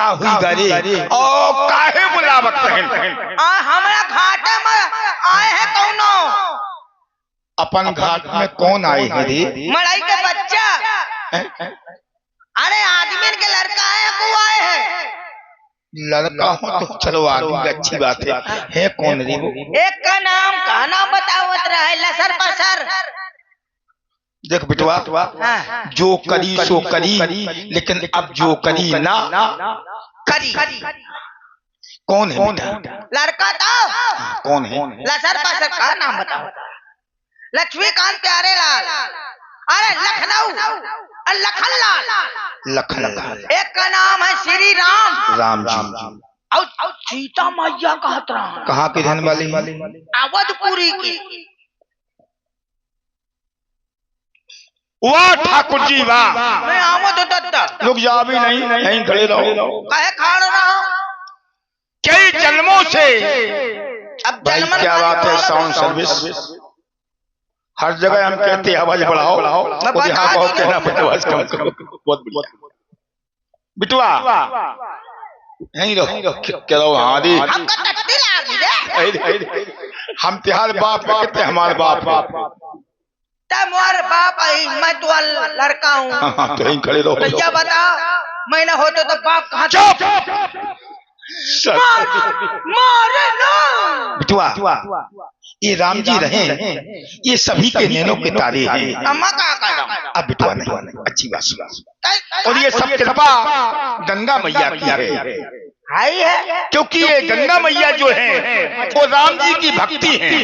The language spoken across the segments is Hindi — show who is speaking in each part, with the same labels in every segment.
Speaker 1: का हुई गरे ओ काहे बुलावत रहन
Speaker 2: हमरा घाटे में आए हैं कौनो
Speaker 1: अपन घाट में कौन आए हैं रे
Speaker 2: मड़ई के बच्चा अरे आदमी के लड़का है को आए हैं
Speaker 1: लड़का हो तो चलो आगे अच्छी बात है कौन रे वो
Speaker 2: एक का नाम बतावत रहे लसर पसर
Speaker 1: देख बिटवा जो करी सो करी लेकिन अब जो करी ना
Speaker 2: करी
Speaker 1: कौन है
Speaker 2: लड़का था
Speaker 1: कौन है
Speaker 2: लसर पसर का नाम बताओ लक्ष्मीकांत प्यारे लाल अरे लखनऊ
Speaker 1: लखनलाल
Speaker 2: एक का नाम है श्री राम
Speaker 1: राम जी
Speaker 2: और सीता मैया कहत रहा
Speaker 1: कहाँ के रहने वाली
Speaker 2: अवधपुरी की
Speaker 1: वाह ठाकुर जी वाह
Speaker 2: मैं आमद दत्ता
Speaker 1: लोग जा भी नहीं यहीं खड़े रहो
Speaker 2: कहे खाड़ रहा
Speaker 1: कई जन्मों से
Speaker 2: अब
Speaker 1: भाई क्या बात है साउंड सर्विस हर जगह हम कहते हैं आवाज बढ़ाओ और यहाँ बहुत कहना पड़ता आवाज कम करो बहुत बढ़िया बिटवा यहीं रहो क्या रहो हादी
Speaker 2: हमका टट्टी लागी रे
Speaker 1: हम तिहार बाप कहते हमारे बाप
Speaker 2: मोर बाप आई मैं तो लड़का हूँ
Speaker 1: तो यहीं खड़े रहो
Speaker 2: क्या बता मैं ना होते तो बाप कहाँ
Speaker 1: चुप
Speaker 2: मारे ना
Speaker 1: बिटवा ये राम जी रहे ये सभी के नैनों के तारे हैं
Speaker 2: अम्मा का
Speaker 1: अब बिटवा नहीं अच्छी बात और ये सब कृपा गंगा मैया की है क्योंकि ये गंगा मैया जो है वो राम जी की भक्ति है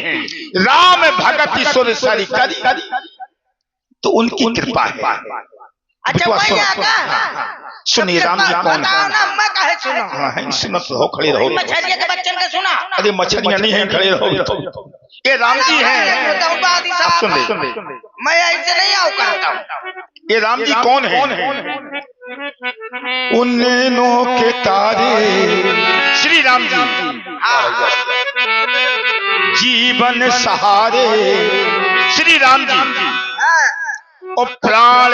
Speaker 1: राम भगत ईश्वर सारी करी तो उनकी कृपा है
Speaker 2: अच्छा
Speaker 1: सुनिए राम जी कौन है सुनो रहो खड़े रहो
Speaker 2: मछलिया के बच्चन का सुना
Speaker 1: अरे मछलियां नहीं है खड़े रहो ये राम जी हैं सुन ले
Speaker 2: मैं ऐसे नहीं आऊँ करता हूँ
Speaker 1: ये राम जी कौन है उन नैनों के तारे श्री राम जी जीवन सहारे श्री राम जी और प्राण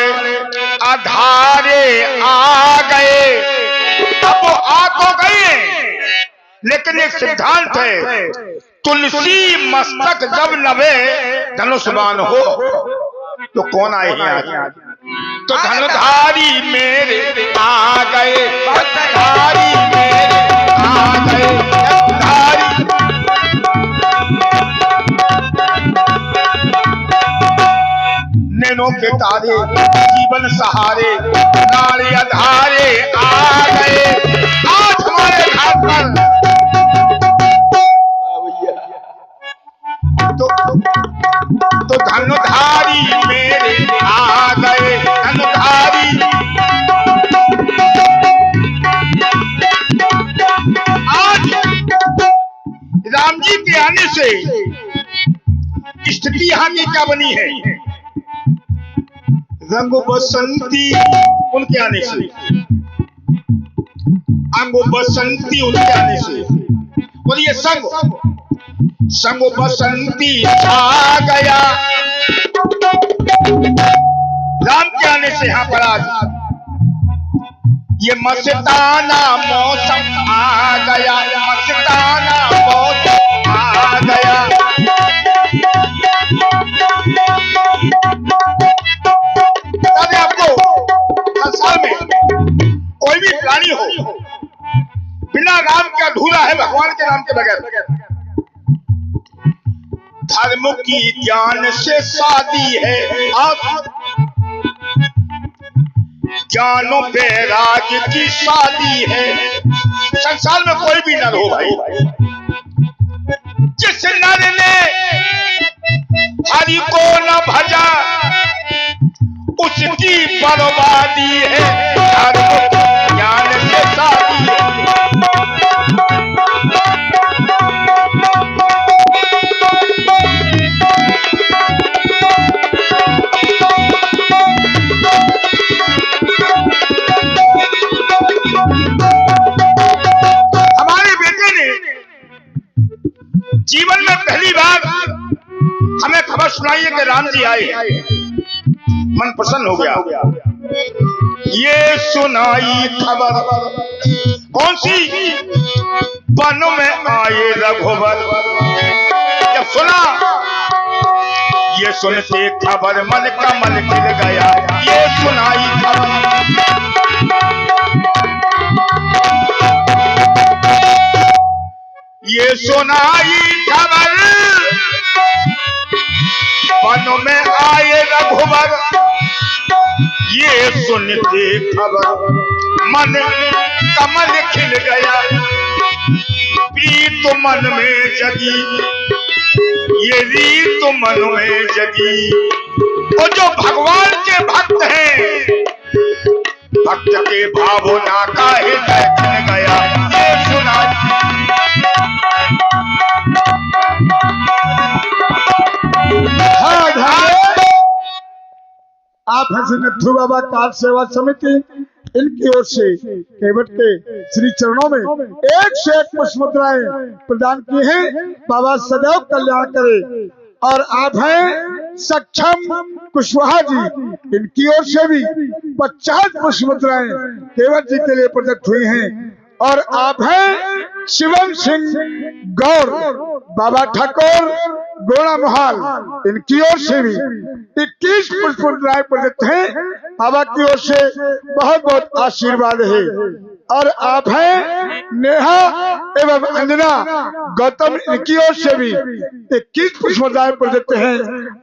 Speaker 1: आधारे आ गए अब वो आ तो गए लेकिन एक सिद्धांत है तुलसी मस्तक जब नवे धनुष्मान हो तो कौन आए हैं आज तो धनुधारी मेरे आ गए धनुधारी मेरे आ गए धनुधारी नैनों के तारे जीवन सहारे नारी आधारे आ गए आज हमारे घर पर तो धनुधारी मेरे आ गए धनुधारी आज राम जी के आने से स्थिति यहाँ की क्या बनी है रंग बसंती उनके आने से अंग बसंती उनके आने से और ये संग बसंती छा गया राम के आने से यहाँ पर आज ये मस्ताना मौसम आ गया मस्ताना मौसम आ गया आपको संसार में कोई भी प्राणी हो बिना राम के अधूरा है भगवान के नाम के बगैर धर्म की ज्ञान से शादी है ज्ञानो पे राज की शादी है संसार में कोई भी नर हो भाई जिस नर ने हरि को न भजा उसकी बर्बादी है धर्म ज्ञान से शादी है जीवन में पहली बार हमें खबर सुनाई है कि राम जी आए मन प्रसन्न हो गया ये सुनाई खबर, कौन सी? वन में आए रघुवर। जब सुना, ये सुनते खबर मन का मन खिल गया। ये सुनाई खबर, ये सुनाई खबर, वन में आए रघुवर। ये सुनते खबर मन कमल खिल गया। प्रीत मन में जगी, ये रीत मन में जगी। और जो भगवान के भक्त हैं, भक्त के भावना का हृदय खिल गया। ये सुना
Speaker 3: आप हंसी नथु बाबा कार सेवा समिति इनकी ओर से केवट के श्री चरणों में 1 से 1 पुष्पमुद्राएं प्रदान की हैं। बाबा सदैव कल्याण करे। और आप हैं सक्षम कुशवाहा जी, इनकी ओर से भी 50 पुष्पमुद्राएं केवट जी के लिए प्रदत्त हुई हैं। और आप हैं शिवम सिंह गौर, बाबा ठाकुर गोड़ा मोहाल, इनकी ओर से भी 21 पुष्पमुद्राएं प्रदत्त हैं। बाबा की ओर से बहुत बहुत आशीर्वाद है। और आप हैं नेहा एवं अंजना गौतम, इनकी ओर से भी 21 पुष्पमुद्राएं प्रदत्त हैं।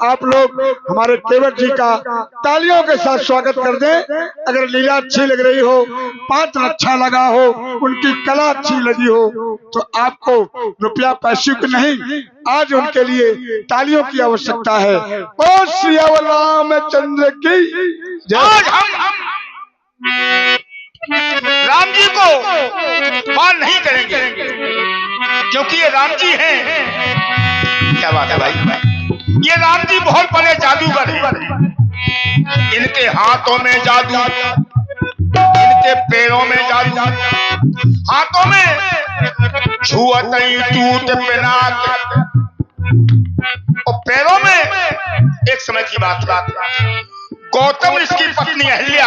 Speaker 3: आप लोग हमारे केवट जी का तालियों के साथ स्वागत कर दें। अगर लीला अच्छी लग रही हो, पात्र अच्छा लगा हो, उनकी कला अच्छी लगी हो, तो आपको रुपया पैसे की नहीं, आज उनके लिए तालियों की आवश्यकता है। ओ श्री रामचंद्र की जय।
Speaker 1: आज हम राम जी को मान नहीं करेंगे, क्योंकि ये राम जी हैं। क्या बात है भाई, ये राम जी बहुत बड़े जादूगर हैं। इनके हाथों में जादू, इनके पैरों में जादू। हाथों में छुअत टूट पिनाक, और पैरों में एक समय की बात, गौतम इसकी पत्नी अहिल्या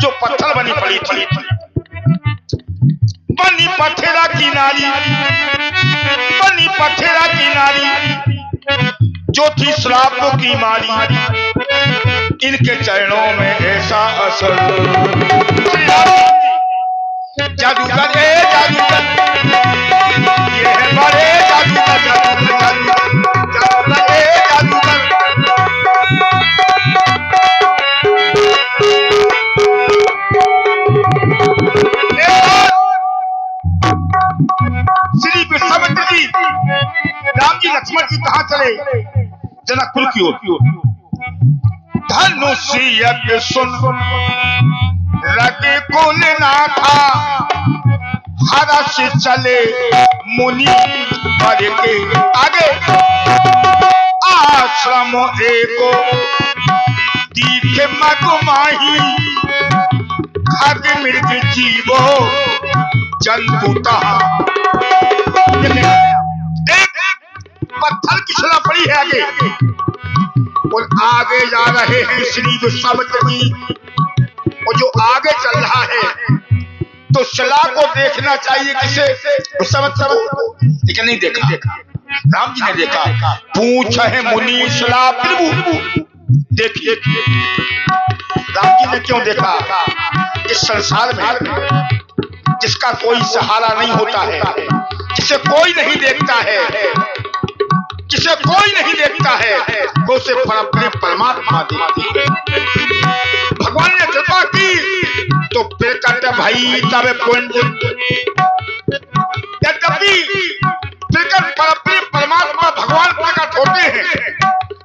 Speaker 1: जो पत्थर बनी पड़ी थी, बनी पथेरा की नारी, बनी पथेरा की नारी जो थी श्राप की मारी। इनके चरणों में ऐसा असर, जादूगर है जादूगर, ये है बड़े जादूगर, जादूगर है जादूगर। श्री विश्वामित्र जी, राम जी लक्ष्मण जी कहाँ चले? जनकपुर की ओर। धनुष यज्ञ सुन रगे कुल ना था, हर्ष चले मुनि वर के आगे। आश्रम एको दीखे मगुमाही, खग मृग जीवो जंतुता। एक पत्थर की शिला पड़ी है आगे, और आगे जा रहे हैं श्री विश्वामित्र जी। और जो आगे चल रहा है, तो शिला को देखना चाहिए किसे? विश्वामित्र को, लेकिन नहीं देखा। राम जी ने देखा। पूछ है मुनि शिला प्रभु, देखिए राम जी ने क्यों देखा? इस संसार में जिसका कोई सहारा नहीं होता है, जिसे कोई नहीं देखता है, जिसे कोई नहीं देखता है, वो उसे अपने परमात्मा देखती है। भगवान ने कृपा की तो प्रकट भई तब पुंज, यद्यपि प्रकट अपने परमात्मा भगवान प्रकट होते हैं,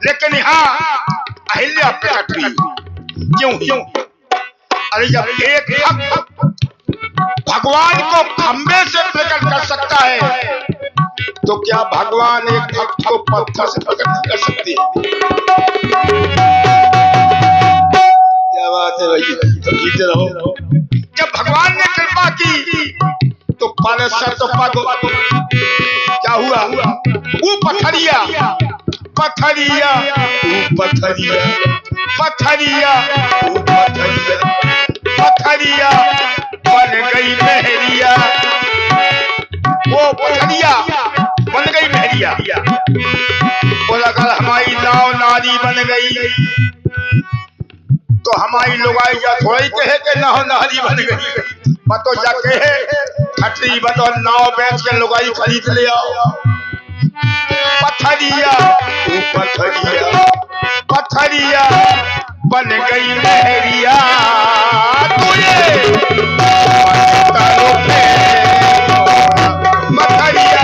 Speaker 1: लेकिन यहाँ अहिल्या प्रकट हुई। क्यों? अरे जब एक भक्त भगवान को खंबे से प्रकट कर सकता है, तो क्या भगवान एक भक्त को पत्थर से प्रकट नहीं कर सकते? क्या बात है भाई, तो जीते रहो। जब भगवान ने कृपा की तो परसत पग क्या हुआ? वो पथरिया पथरिया पथरिया पथरिया पथरिया दिया। बोला अगर हमारी नाव नारी बन गई तो हमारी लुगाई या थोड़ी कहे कि नाव नारी बन गई, बतो जा कहे खटरी बतो नाव बेच के लुगाई खरीद ले आओ। पथरिया तू पथरिया पथरिया बन गई लहरिया तुझे पथरिया।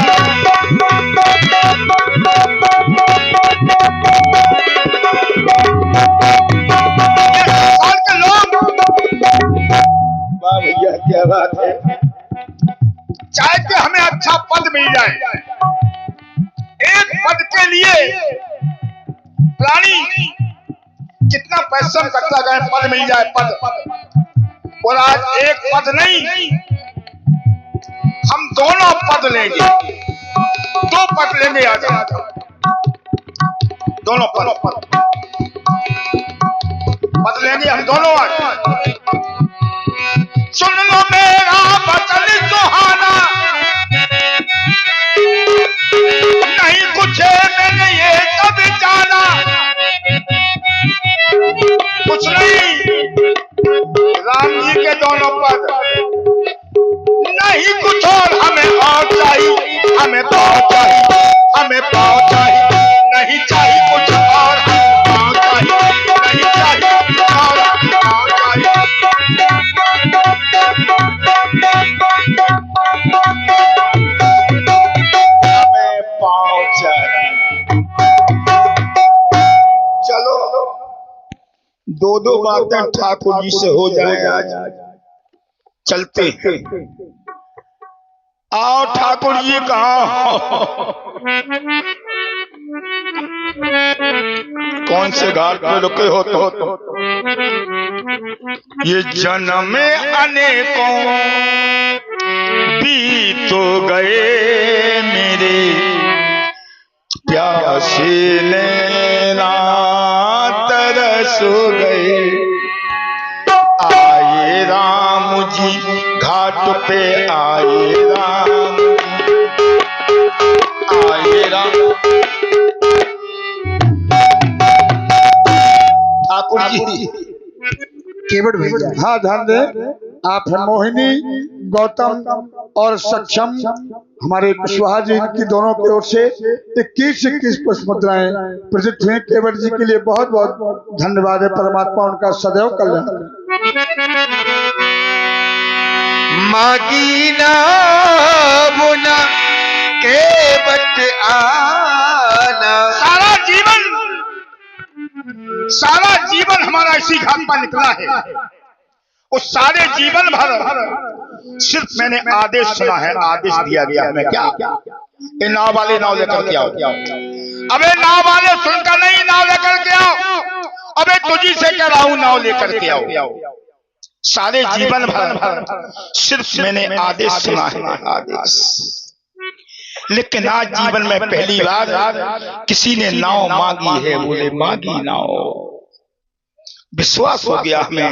Speaker 1: वाह भैया क्या बात है। चाहते हमें अच्छा पद मिल जाए, एक पद के लिए प्राणी कितना परिश्रम करता गया, पद मिल जाए पद। और आज एक पद नहीं, हम दोनों पद लेंगे, 2 पद लेंगे आज, दोनों पद लेंगे हम दोनों आज। सुन लो मेरा वचन सुहाना, नहीं कुछ मैंने ये कब जाना, कुछ नहीं। राम जी के दोनों पद, नहीं कुछ और हमें और चाहिए, हमें पाँव चाहिए, हमें पाँव चाहिए, नहीं चाहिए कुछ और, हमें पाँव चाहिए, नहीं चाहिए कुछ और, हमें पाँव चाहिए। हमें पाँव चाहिए। चलो 2 बातें ठाकुर जी से हो जाए आज, चलते हैं। आओ ठाकुर जी कहाँ हो? कौन से घाट में रुके हो तो? ये जन्म अनेकों बीत तो गए मेरे, प्यासे नैना तरस गए। आए राम जी घाट पे, आए राम, आए राम। ठाकुर जी
Speaker 3: केवट भैया, हाँ ध्यान दे आप हैं मोहिनी, गौतम और सक्षम हमारे कुशवाहा जी की दोनों की ओर से 21 पुष्प मुद्राएं प्रदत्त हुए। केवट जी के लिए बहुत बहुत धन्यवाद है। परमात्मा उनका सदैव कल्याण।
Speaker 1: मागी ना मुना केवट आना। सारा जीवन हमारा इसी घाट पर निकला है। उस सारे जीवन भर सिर्फ मैंने आदेश सुना है, आदेश दिया गया हमें क्या, ये नाव वाले नाव लेकर के आओ। अबे नाव वाले सुनकर नहीं, नाव लेकर के आओ। अबे तुझी से कह रहा हूं, नाव लेकर के आओ। सारे जीवन भर सिर्फ मैंने आदेश सुना है, आदेश। लेकिन आज जीवन में पहली बार किसी ने नाव मांगी है। बोले मांगी नाव, विश्वास हो गया हमें।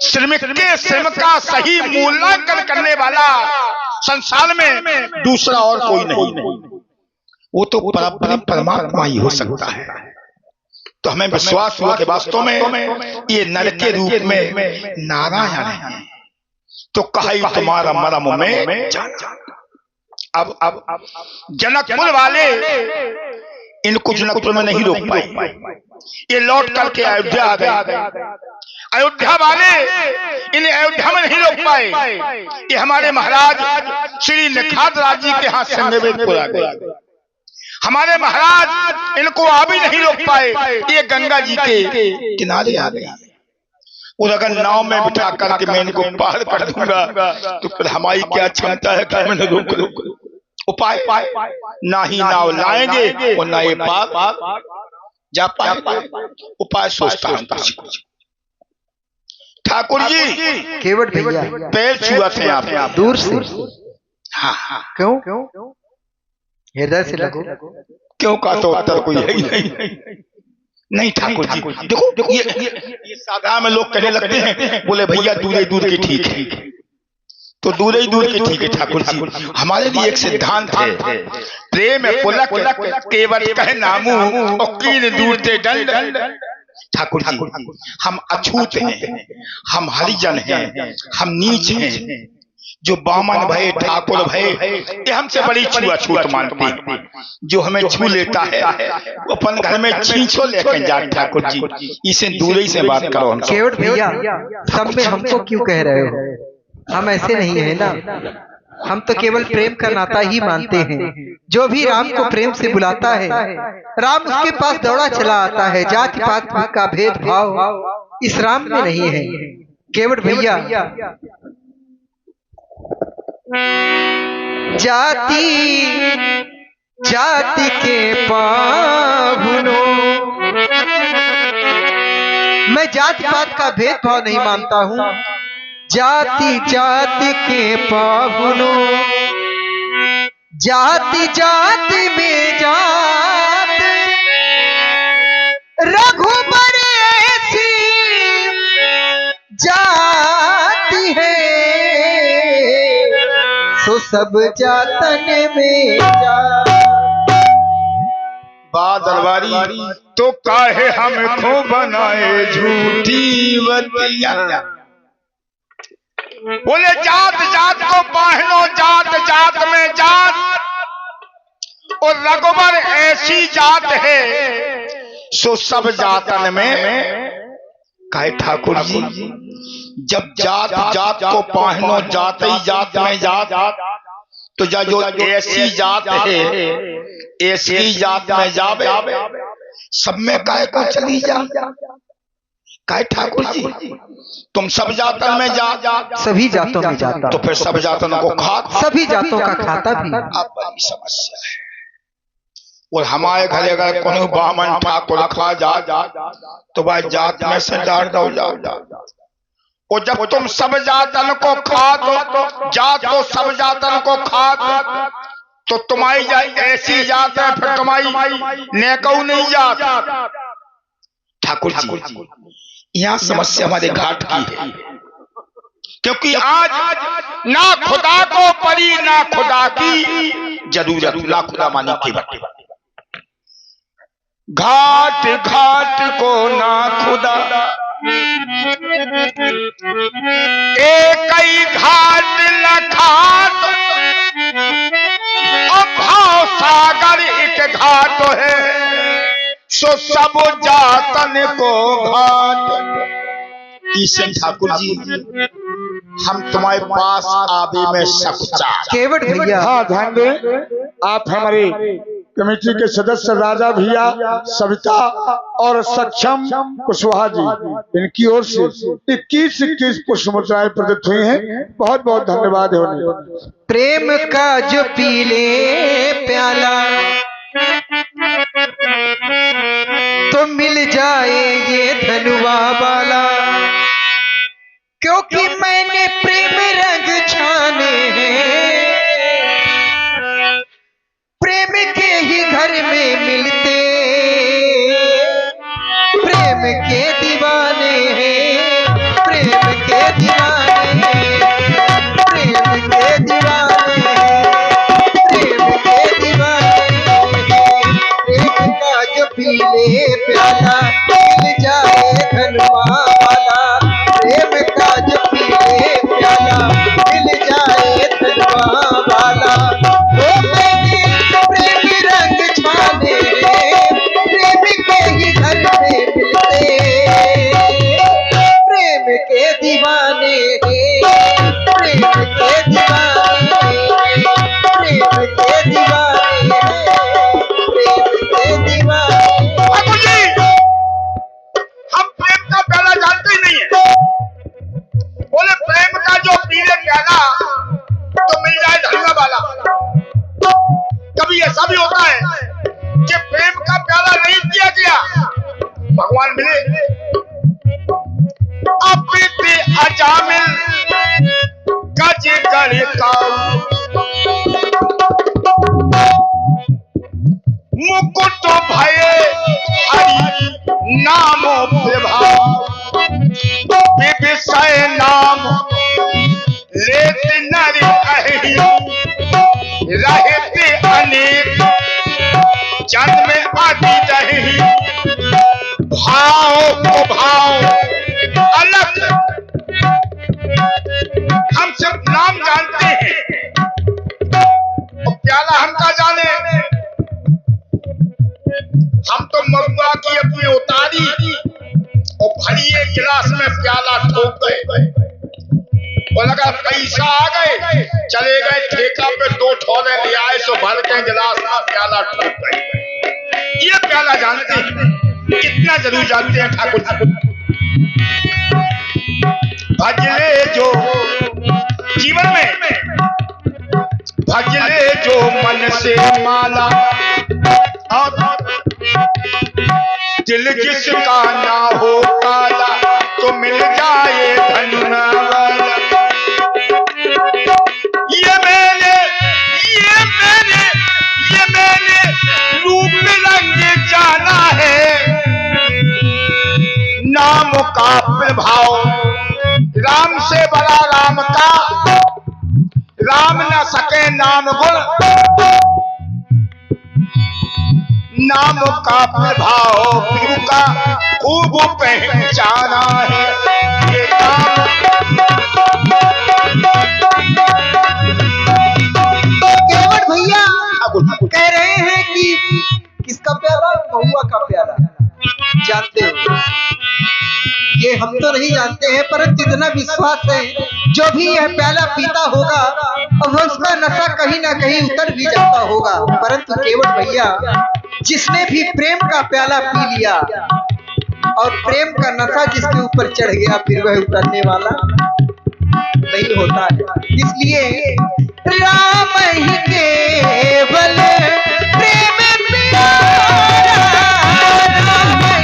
Speaker 1: श्रमिक के श्रम का सही मूल्यांकन करने वाला संसार में दूसरा और कोई नहीं, वो तो परमात्मा ही हो सकता है। तो हमें विश्वास हुआ कि वास्तव में ये नर के रूप में नारायण है। तो कहा तुम्हारा मरम में जाना। अब जनकपुर वाले इनको जनकपुर में नहीं रोक पाए, ये लौट करके अयोध्या आ गए। अयोध्या वाले इन्हें अयोध्या में नहीं रोक पाए, ये हमारे महाराज श्री निखात राज जी के हाथ से निवेदपुर आ गए। हमारे महाराज इनको आ भी नहीं रोक पाए, ये गंगा जी के किनारे आ गए। और अगर नाव में बिठा करके मैं इनको पार कर दूंगा तो फिर हमारी क्या क्षमता है कि मैंने रोक उपाय ना ही नाव लाएंगे और ना ये पार जा पाए। उपाय सोचता हूं ठाकुर जी।
Speaker 4: केवट भैया
Speaker 1: पैर छुआ थे आप
Speaker 4: दूर से।
Speaker 1: हाँ हाँ
Speaker 4: क्यों? हृदय से लगो।
Speaker 1: क्यों का तो उत्तर कोई है ही नहीं ठाकुर जी। देखो ये साधारण में लोग कहने लगते हैं, बोले भैया दूर दूर की ठीक है, तो दूर ही दूर की ठीक है ठाकुर जी। हमारे लिए एक सिद्धांत है, प्रेम पुलक केवल कह नामू और कीन दूर ते दंड। ठाकुर जी हम अछूत हैं, हम हरिजन हैं, हम नीच हैं। जो बामन भय ठाकुर भय ये हमसे बड़ी छूआछूत मानते हैं। जो हमें छू लेता है वो अपन घर में छींचो लेकर जाए। ठाकुर जी इसे दूर ही से बात करो। हमसे
Speaker 4: केवट भैया सब में हमको क्यों कह रहे हो? हम ऐसे नहीं है ना, हम तो केवल प्रेम का नाता ही मानते हैं। जो भी राम को प्रेम से बुलाता है राम उसके पास दौड़ा चला आता है। जाति पात का भेदभाव इस राम में नहीं है। केवट भैया जाति जाति के पाहुनों, मैं जाति पात का भेदभाव नहीं मानता हूँ। जाति जाति के पाहुनों, जाति जाति में जात, रघुबर ऐसी जाति है सो सब जातन में जात।
Speaker 1: बादलवारी तो काहे हमको बनाए झूठी बतिया। बोले जात जात को पहनो, जात जात में जात, और रघुबर ऐसी जात है सो सब जातन में। कहे ठाकुर जी जब जात जात को पहनो, जात ही जात में जात, तो जो ऐसी जात है ऐसी जात में जावे, सब में काहे को चली जा। कहे ठाकुर जी तुम सब जातन में जा,
Speaker 4: सभी जातों में जाता,
Speaker 1: तो फिर सब जातन को खाता,
Speaker 4: सभी जातों का खाता भी।
Speaker 1: अब बड़ी समस्या है। और हमारे घर अगर कोई बामन ठाकुर खा जा तो भाई जात में से डाल दो जा। और जब तुम सब जातन को खा दो, जात तो सब जातन को खा दो, तो तुम्हारी ऐसी जात है फिर तुम्हारी नेकऊ नहीं जात। ठाकुर जी यहाँ समस्या हमारे घाट की है, क्योंकि आज ना खुदा को परी ना खुदा की जरूरत, ला खुदा मानी की बात। घाट घाट को ना खुदा, एक ही घाट लखाट, अब भाव सागर एक घाट है सो सब जातन को घाट। ईशन ठाकुर जी हम तुम्हारे पास आवे में सच्चा।
Speaker 4: केवट भैया
Speaker 3: हाँ ध्यान दें, आप हमारे कमेटी के सदस्य राजा भैया, सविता और सक्षम कुशवाहा जी, इनकी ओर से 21 पुष्प मुद्राएं प्रदत्त हुई हैं। बहुत बहुत धन्यवाद है उन्हें।
Speaker 4: प्रेम का जो पीले प्याला तो मिल जाए ये धनुआ वाला, क्योंकि मैंने प्रेम रंग छाने हैं, प्रेम के ही घर में मिलते, प्रेम के दीवाने हैं, प्रेम के दीवाने हैं, प्रेम के दीवाने हैं, प्रेम के दीवाने हैं। प्रेम का जो पीले प्याला मिल जाए धनुआ वाला, प्रेम का जो पीले प्याला मिल जाए धनुआ वाला। वो मैंने प्रेम रंग छाने, प्रेम के ही घर में मिलते, प्रेम के दीवाने हैं, प्रेम के दीवाने हैं, प्रेम के दीवाने हैं, प्रेम के दीवाने।
Speaker 1: ठाकुर जी हम प्रेम का प्याला जानते ही नहीं है। बोले प्रेम का जो पीले प्याला तो मिल जाए धनुआ वाला। कभी ऐसा भी होता है कि प्रेम का प्याला नहीं दिया गया, भगवान मिले। अपीति अजामिल गज गढ़ काऊ, मुकुट भये हरि नामो विभाव, विषय नाम लेत न का पैसा आ गए, चले गए ठेका पे 2 ठोले ले आए, सो भर के गिलास का प्याला ठोक गए। ये प्याला जानते हैं, कितना जरूर जानते हैं ठाकुर जी। भजले जो जीवन में भजले जो मन से माला, और दिल जिसका ना हो काला, तो मिल जाए धन वाला। ये मैंने रूप रंग जाना है, नाम का प्रभाव राम से बड़ा राम का, राम न सके नाम गुण, नाम का प्रभाव गुरु का खूब पहचाना है। ये नाम
Speaker 4: केवट भैया कह रहे हैं कि किसका प्याला? महुआ का प्याला। जानते हो, ये हम तो नहीं जानते हैं, परंतु इतना विश्वास है जो भी यह प्याला पीता होगा और उसका नशा कहीं ना कहीं उतर भी जाता होगा। परंतु केवट भैया, जिसने भी प्रेम का प्याला पी लिया और प्रेम का नशा जिसके ऊपर चढ़ गया, फिर वह उतरने वाला नहीं होता है। इसलिए राम ही केवल प्रेम प्यारा, राम ही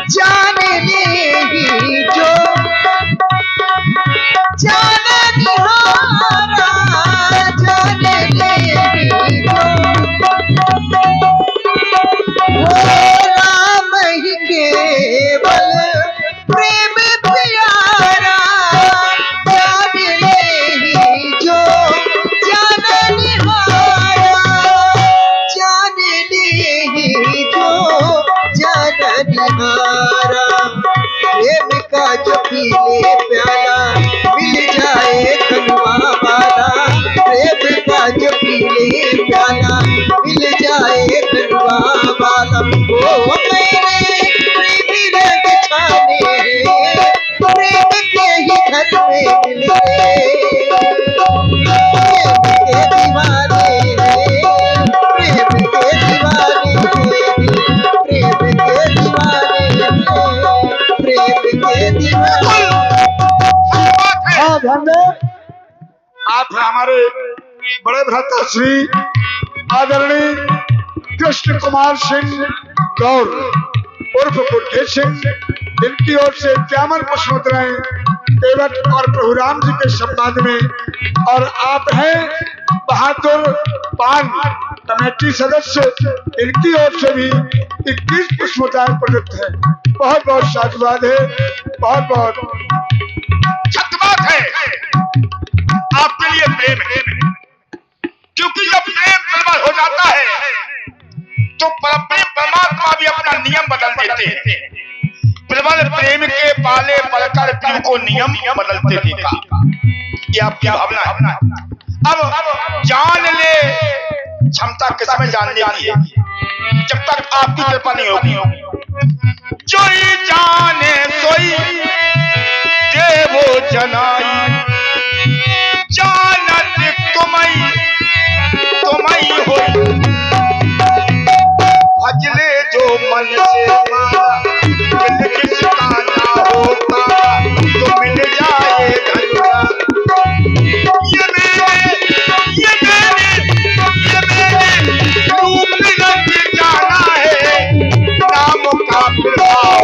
Speaker 4: जान ले जो जान निहारा, जान ले जो वो राम ही केवल प्रेम प्यारा, जान ले जो जान निहारा, जान ले जो जान निहारा। प्रेम का जो पीले प्याला, मिल जाए धनवा वाला, प्रेम का जो पीले प्याला, मिल जाए धनवा वाला। वो मेरे प्रेमी रंग छाने हैं, प्रेम के ही घर में मिले, प्रेम के दीवाने हैं, प्रेम के दीवाने हैं, प्रेम के दीवाने हैं, प्रेम के दीवाने।
Speaker 3: हाँ, ध्यान दें। आप हमारे बड़े भ्राता श्री आदरणीय कृष्ण कुमार सिंह गौर उर्फ बुड्ढे सिंह, इनकी ओर से 51 पुष्पमुद्राएं केवट और प्रभु राम जी के सम्मान में, और आप हैं बहादुर पान कमेटी सदस्य, इनकी ओर से भी 21 पुष्पमुद्राएं प्रदत्त है। बहुत बहुत साधुवाद है, बहुत बहुत
Speaker 1: छतबात है आपके लिए प्रेम है, क्योंकि जब प्रेम प्रबल हो जाता है तो परमात्मा भी अपना नियम बदल देते हैं। प्रबल प्रेम के पाले पड़कर पीर को नियम बदलते देखा, ये आपकी भावना है। अब जान ले क्षमता किसमें जानने की है, जब तक आपकी कृपा नहीं होगी। जोई जाने सोई देवो जनाई, जानत तुम्हारी होई, भजले जो मन से माला, दिल किसका ना होता, तो मिल जाए धनुरा। ये मेरे रूप रंग जाना है, नाम का प्रभाव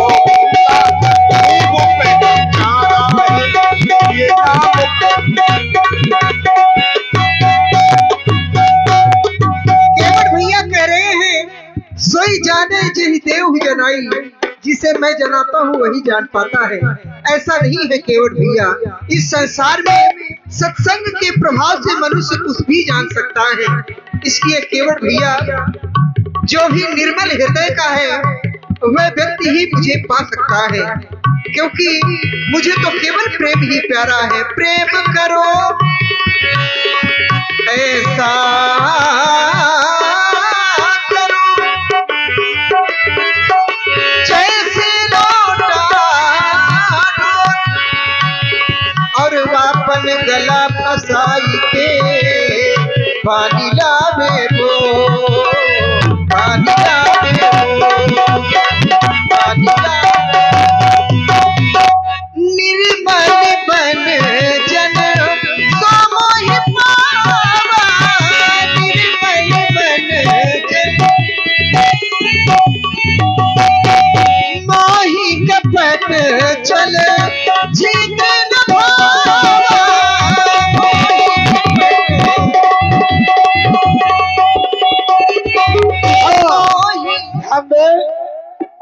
Speaker 1: वो पहचाना है, ये नाम
Speaker 4: केवट भैया कह रहे हैं, सोई जाने जही देव जनाई, जिसे मैं जनाता हूँ वही जान पाता है। ऐसा नहीं है केवट भैया, इस संसार में सत्संग के प्रभाव से मनुष्य कुछ भी जान सकता है। इसलिए केवट भैया, जो भी निर्मल हृदय का है वह व्यक्ति ही मुझे पा सकता है, क्योंकि मुझे तो केवल प्रेम ही प्यारा है। प्रेम करो ऐसा पानी लावे वो, पानी लावे वो, पानी लावे। निर्मल बन जन सो मोहि पावा, निर्मल बन जन मोहि कपट चल जीत न भावा।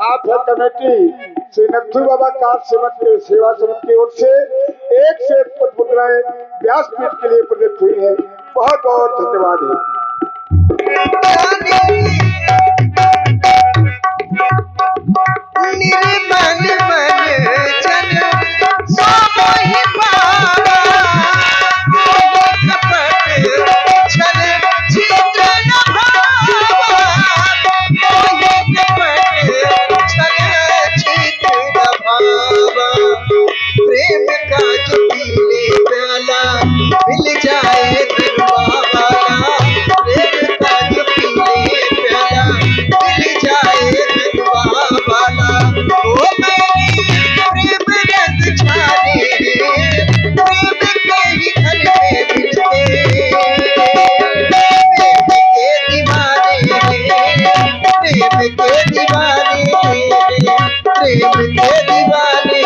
Speaker 3: आप है कमेटी श्री नथु बाबा कार सेवा समिति की ओर से एक से एक पद मुद्राएं व्यासपीठ के लिए प्रदत्त हुई है। बहुत बहुत धन्यवाद है।
Speaker 4: निर्मल बन जन सो मोहि पावा, कपट छल जीत न भावा, मोहि कपट छल जीत न भावा। प्रेम का जो पीले प्याला मिल जाए दिलवा वाला, प्रेम का जो पीले प्याला मिल जाए दिलवा वाला। ओ मेरे प्रेम रंग छाने, प्रेम के ही घर में मिलते, प्रेम के दीवाने, प्रेम के दीवाने, प्रेम के दीवाने,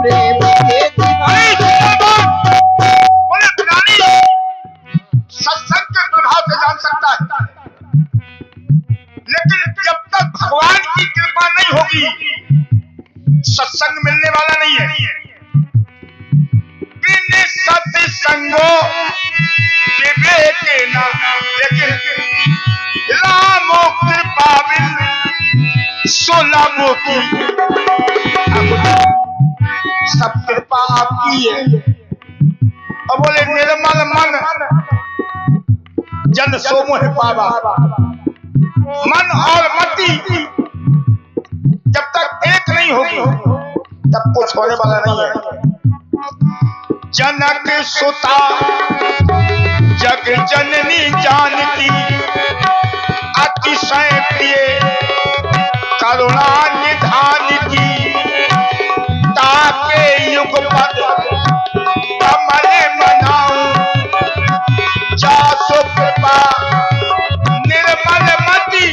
Speaker 4: प्रेम के दीवाने।
Speaker 1: बोले पुरानी सत्संग के प्रभाव से जान सकता है, लेकिन जब तक भगवान की कृपा नहीं होगी सत्संग मिलने वाला नहीं है। बिन सत्संगो विवेके ना, लेकिन रामो कृपा बिन सोलाबो की। सब कृपा आपकी है। और बोले निर्मल मन जन सो मोहि पावा, मन और मति जब तक एक नहीं होगी तब कुछ होने वाला नहीं है। जनक सुता जग जननी जानकी, अतिशय प्रिय करुणा निधान की। ताके युग पद कमल मनाऊं, जासु कृपा निर्मल मति।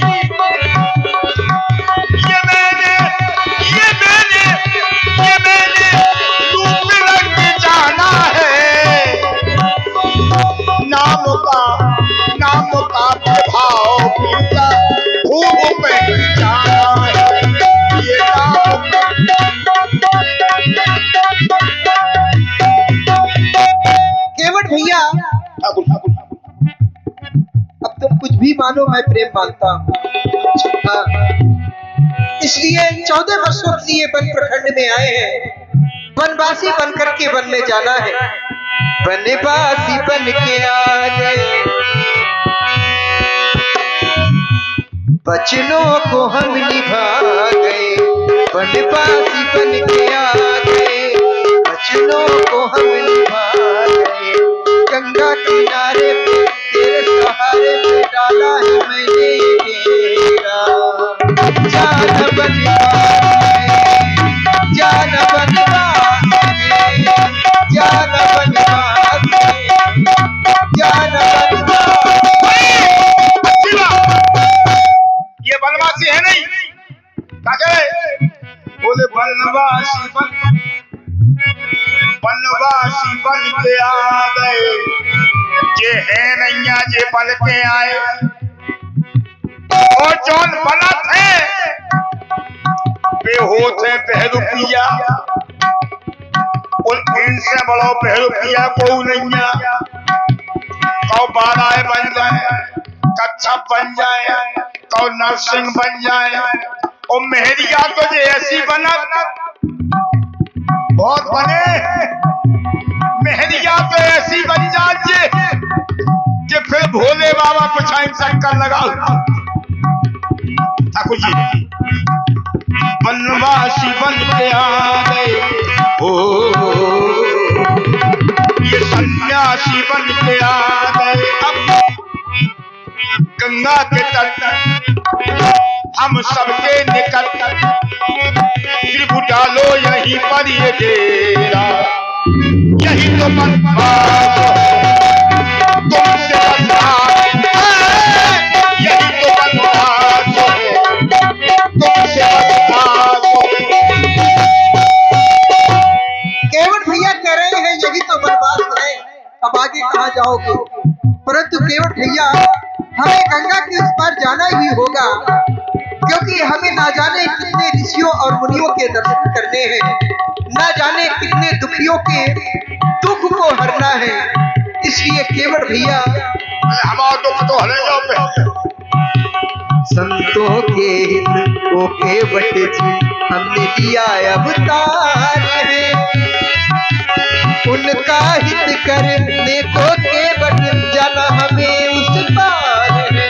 Speaker 1: ये मैंने रूप रंग जाना है, नाम का प्रभाव पीता खूब पहचाना है। ये नाम
Speaker 4: केवट भैया, अब तुम कुछ भी मानो, मैं प्रेम मानता हूँ। हाँ, इसलिए 14 वर्षों के लिए वन प्रखंड में आए हैं। वनवासी बन करके वन में जाना है। वनवासी बन के आ गए, वचनों को हम निभा गए। वनवासी बन के आ गए, वचनों को हम निभा गए। गंगा किनारे पे तेरे सहारे पे डाला है मैंने डेरा। जान बनवास में, जान बनवास में, जान बनवास में, जान बनवास में।
Speaker 1: ये वनवासी है नहीं, बोले वनवासी बन के आ गए। जे है नैया जे बन के आए, और जौन बना थे बेहोश है बहरूपिया, और इनसे बड़ो बहरूपिया को नैया। कौ बाराए बन जाए, कच्छप बन जाए, कौ नरसिंह बन जाए, और मेहरिया तो जे ऐसी बना बहुत बने। मेहरिया तो ऐसी बन जाए कि फिर भोले बाबा को छाइन चक्कर लगाओ। ठाकुर जी वनवासी बन के आ गए, ओ ये सन्यासी बन के आ गए। गंगा के तट हम सबके निकट त्रिभु डालो यहीं पर ये डेरा, यही तो बनवास तुमसे बनवास, यही तो बनवास तुमसे बनवास।
Speaker 4: केवट भैया कह रहे हैं यही तो बनवास है, अब आगे कहाँ जाओगे? परंतु केवट भैया हमें गंगा के उस पार जाना ही होगा, क्योंकि हमें ना जाने कितने ऋषियों और मुनियों के दर्शन करने हैं, ना जाने कितने दुखियों के दुख को हरना है। इसलिए केवट भैया
Speaker 1: हमारा दुख तो हरेगा।
Speaker 4: संतों के हित को केवट जी हमने दिया अवतार है, उनका हित करने को केवट जाना हमें उस पार है।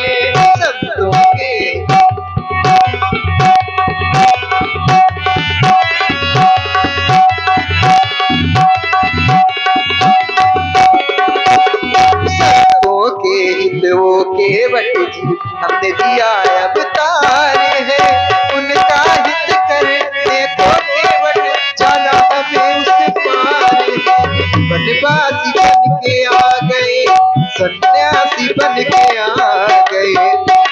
Speaker 4: संतों के हित वो केवट जी हमने दिया अवतार है, उनका हित करने को केवट जाना हमें उस पार है। बनवासी बन के आ गए, सन्यासी बन के आ गए,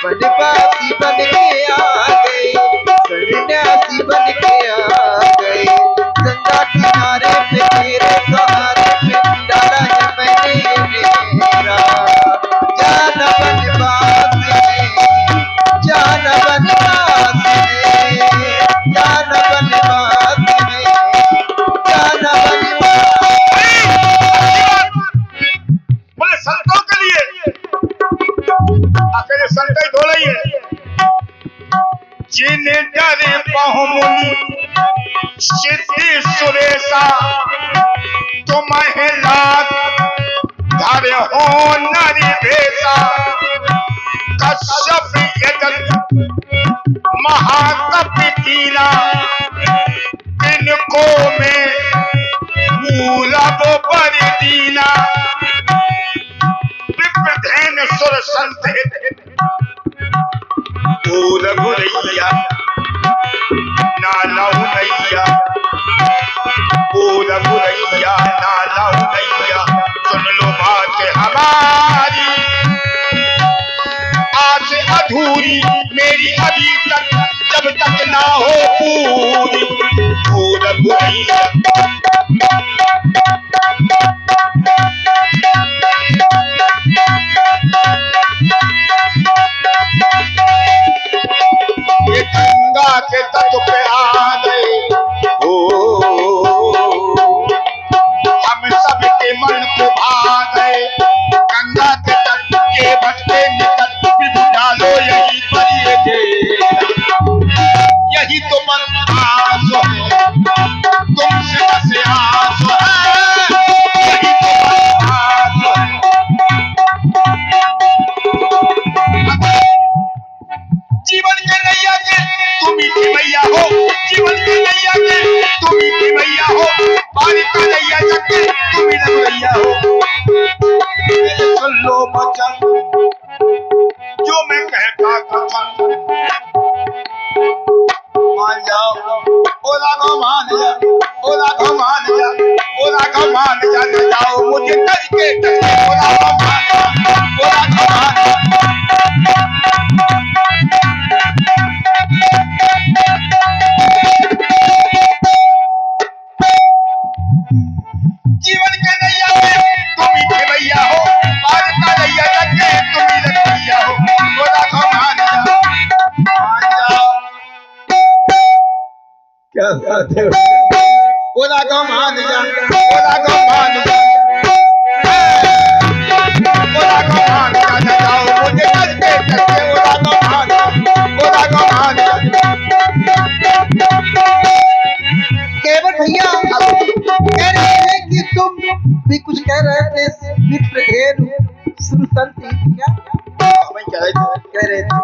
Speaker 4: बनवासी बन के आ गए, सन्यासी बन के आ गए। गंगा किनारे पे तेरे सहारे पे डाला है मैंने मेरा, जाना बनवास है, जाना बनवास है, जाना बनवास है, जाना बनवास।
Speaker 1: बोले संतों के लिए अकेले संत ही थोड़ा ही है, जिन्हें डरे बहुमुनि सिद्धि सुरेशा, तुम्हें लाख धरे हो नरि भेषा। कश्यप यजत महाकपि कीना, तिनको में मूलब पर दीना। विप्रधेन सुर संत हित ओ रघुरैया, नाला नैया ओ रघुरैया, नाला नैया। सुन लो बात हमारी, आज अधूरी मेरी अभी तक, जब तक ना हो पूरी ओ रघुरैया। ये गंगा के तट पे आ गए हम सबके मन को भा गए। गंगा के तट के भटके निकट त्रिभु डालो यहीं पर ये डेरा, यही तो बनवास है तुमसे बसे आस है, यही तो बनवास है। जीवन के नैया के तुम ही भैया हो, जीवन के नैया के तुम ही भैया हो, पानी का नैया के तुम ही रघुरैया हो। सुन लो बचन जो मैं कहता कथन, मान जाओ ओ राघव मान जा, ओ राघव मान जा, ओ राघव मान जा, न जाओ मुझे करके ओ राघव मान जा, ओ राघव मान जा। जीवन के नैया में तुम ही भैया हो, पार का नैया के तुम ही रघुरैया हो। ओ राघव मान जा, मान जाओ। क्या बात है, ओ राघव मान जा, ओ राघव मान जा, ओ राघव मान जा, न जाओ मुझे करके ओ राघव मान जा, ओ राघव मान जा।
Speaker 4: केवट भैया कह रहे हैं कि तुम भी कुछ कह रहे थे, विप्रधेन सुर संत क्या कह रहे थे?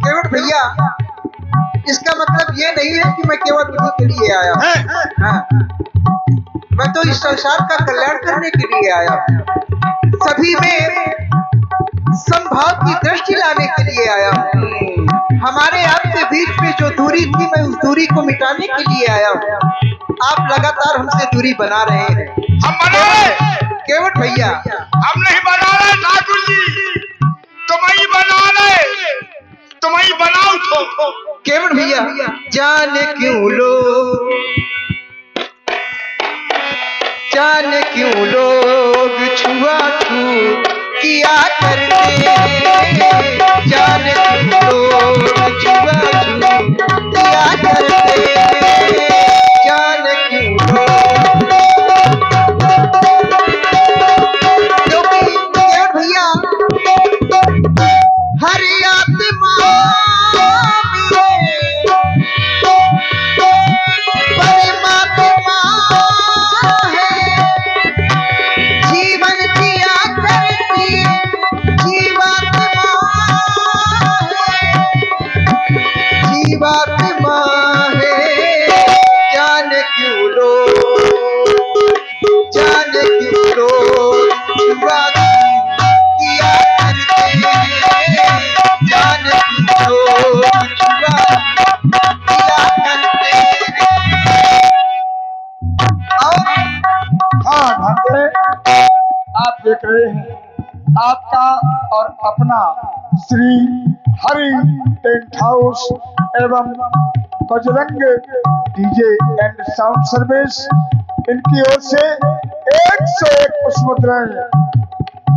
Speaker 4: केवट भैया इसका मतलब ये नहीं है कि मैं केवल उन्हीं के लिए आया हूँ, हाँ, मैं तो इस संसार का कल्याण करने के लिए आया हूँ। सभी में संभाव की दृष्टि लाने के लिए आया हूँ। हमारे आपके बीच में जो दूरी थी मैं उस दूरी को मिटाने के लिए आया हूँ। आप लगातार हमसे दूरी बना रहे हैं।
Speaker 1: हम बना रहे
Speaker 4: केवट भैया,
Speaker 1: हम नहीं बना रहे ठाकुर जी, तुम ही बना रहे, तुम ही बनाओ तो।
Speaker 4: केवट भैया, जाने क्यों लोग छुआछूत किया करते हैं, जाने क्यों लोग छुआछूत किया करते हैं, जाने क्यों लोग। क्योंकि केवट भैया हर आत्मा
Speaker 3: आप देख रहे हैं आपका और अपना श्री हरि टेंट हाउस एवं Bajrang DJ and sound service, इनकी ओर से 101 पुष्पमुद्राएं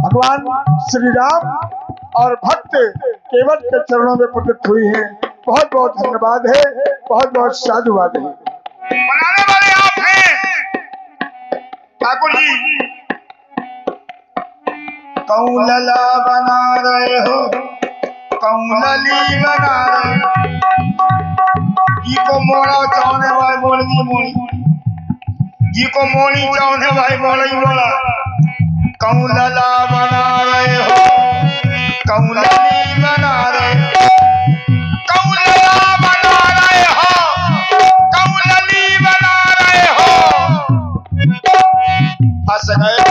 Speaker 3: भगवान श्री राम और भक्त केवट के चरणों में प्रदत्त हुई हैं। बहुत बहुत धन्यवाद है, बहुत बहुत साधुवाद है।
Speaker 1: बनाने वाले आप हैं ठाकुर जी। कौलला बना रहे हो, कौलली बना रहे हो, जी को मोड़ा चाहने भाई मोड़ी मोड़ी, जी को मोड़ी चाहने भाई मोड़ी मोड़ा। कौलला बना रहे हो, कौलली बना रहे हो, कौलला बना रहे हो, कौलली बना रहे हो। फंस गए